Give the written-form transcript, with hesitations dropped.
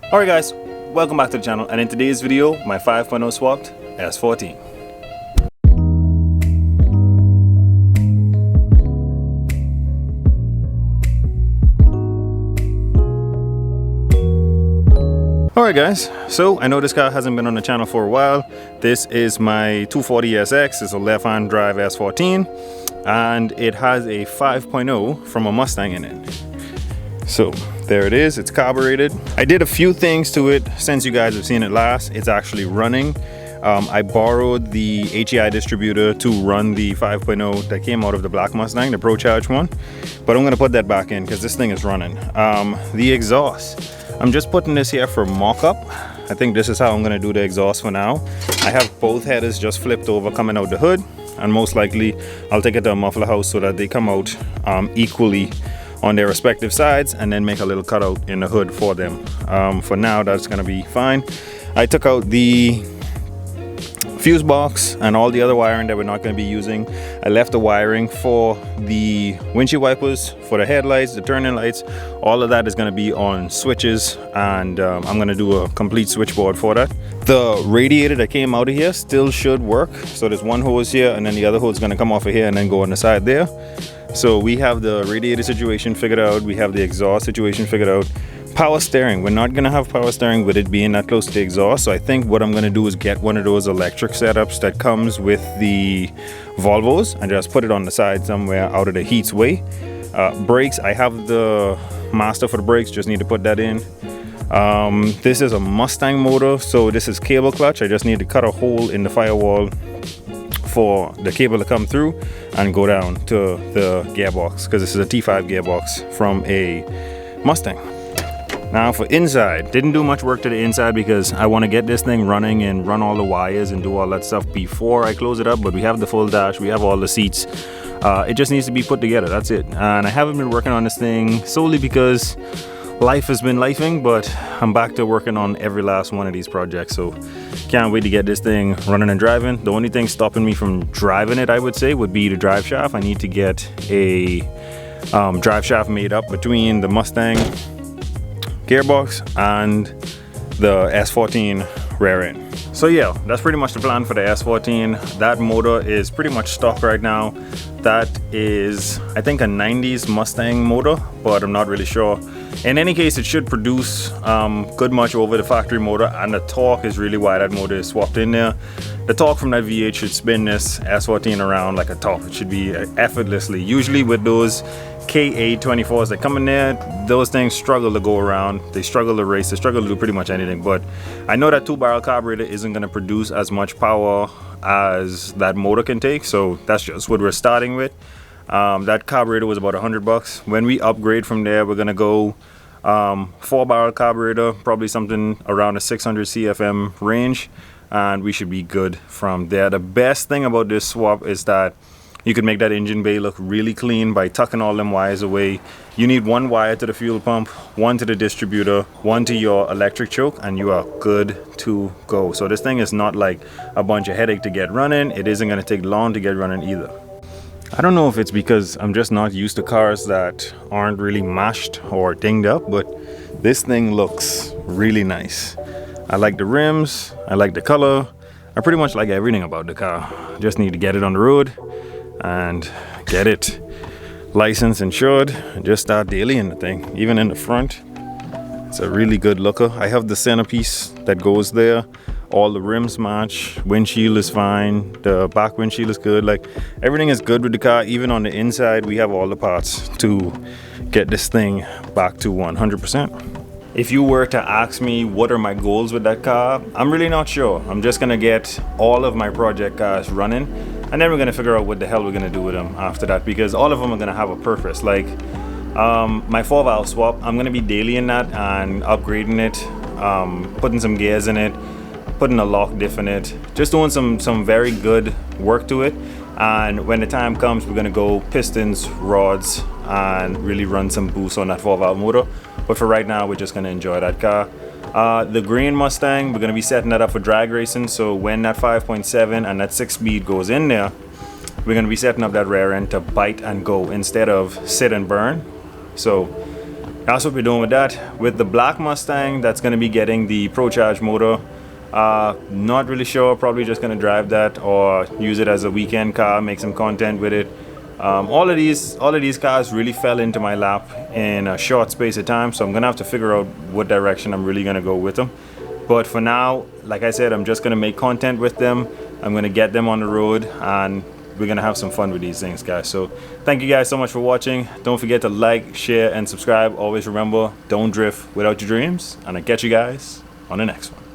Alright guys, welcome back to the channel, and in today's video, my 5.0 swapped S14. Alright guys, so I know this car hasn't been on the channel for a while. This is my 240SX, it's a left-hand drive S14, and it has a 5.0 from a Mustang in it. So there it is, it's carbureted. I did a few things to it since you guys have seen it last. It's actually running. I borrowed the HEI distributor to run the 5.0 that came out of the black Mustang, the Pro Charge one. But I'm gonna put that back in because this thing is running. The exhaust, I'm just putting this here for mock-up. I think this is how I'm gonna do the exhaust for now. I have both headers just flipped over coming out the hood, and most likely I'll take it to a muffler house so that they come out equally on their respective sides, and then make a little cutout in the hood for them. For now, that's gonna be fine. I took out the fuse box and all the other wiring that we're not going to be using. I left the wiring for the windshield wipers, for the headlights, the turning lights. All of that is going to be on switches, and I'm going to do a complete switchboard for that. The radiator that came out of here still should work. So there's one hose here, and then the other hose is going to come off of here and then go on the side there. So we have the radiator situation figured out. We have the exhaust situation figured out. Power steering, we're not gonna have power steering with it being that close to the exhaust. So I think what I'm gonna do is get one of those electric setups that comes with the Volvos and just put it on the side somewhere out of the heat's way. Brakes, I have the master for the brakes, just need to put that in. This is a Mustang motor, so this is cable clutch. I just need to cut a hole in the firewall for the cable to come through and go down to the gearbox, because this is a T5 gearbox from a Mustang. Now for inside, didn't do much work to the inside because I want to get this thing running and run all the wires and do all that stuff before I close it up. But we have the full dash, we have all the seats. It just needs to be put together, that's it. And I haven't been working on this thing solely because life has been lifing, but I'm back to working on every last one of these projects. So can't wait to get this thing running and driving. The only thing stopping me from driving it, I would say, would be the drive shaft. I need to get a drive shaft made up between the Mustang gearbox and the S14 rear end. So yeah, that's pretty much the plan for the S14. That motor is pretty much stock right now. That is, I think, a 90s Mustang motor, but I'm not really sure. In any case, it should produce good much over the factory motor, and the torque is really why that motor is swapped in there. The torque from that V8 should spin this S14 around like a top. It should be effortlessly. Usually with those KA24s that come in there, those things struggle to go around. They struggle to race, they struggle to do pretty much anything. But I know that 2-barrel carburetor isn't going to produce as much power as that motor can take, so that's just what we're starting with. That carburetor was about $100. When we upgrade from there, we're going to go 4-barrel carburetor, probably something around a 600 CFM range, and we should be good from there. The best thing about this swap is that you can make that engine bay look really clean by tucking all them wires away. You need one wire to the fuel pump, one to the distributor, one to your electric choke, and you are good to go. So this thing is not like a bunch of headache to get running. It isn't going to take long to get running either. I don't know if it's because I'm just not used to cars that aren't really mashed or dinged up, but this thing looks really nice. I like the rims, I like the color, I pretty much like everything about the car. Just need to get it on the road and get it licensed, insured, and just start daily in the thing. Even in the front, it's a really good looker. I have the centerpiece that goes there. All the rims match, windshield is fine, the back windshield is good. Like, everything is good with the car. Even on the inside, we have all the parts to get this thing back to 100%. If you were to ask me what are my goals with that car, I'm really not sure. I'm just gonna get all of my project cars running, and then we're gonna figure out what the hell we're gonna do with them after that, because all of them are gonna have a purpose. Like my 4-valve swap, I'm gonna be daily in that and upgrading it, putting some gears in it, putting a lock diff in it, just doing some very good work to it. And when the time comes, we're gonna go pistons, rods, and really run some boost on that 4-valve motor. But for right now, we're just gonna enjoy that car. The green Mustang, we're gonna be setting that up for drag racing. So when that 5.7 and that 6-speed goes in there, we're gonna be setting up that rear end to bite and go instead of sit and burn. So That's what we're doing with that. With the black Mustang, that's going to be getting the ProCharge motor. Not really sure, probably just going to drive that or use it as a weekend car, make some content with it. All of these cars really fell into my lap in a short space of time, so I'm gonna have to figure out what direction I'm really gonna go with them. But for now, like I said, I'm just gonna make content with them. I'm gonna get them on the road, and we're gonna have some fun with these things, guys. So thank you guys so much for watching. Don't forget to like, share, and subscribe. Always remember, don't drift without your dreams, and I'll catch you guys on the next one.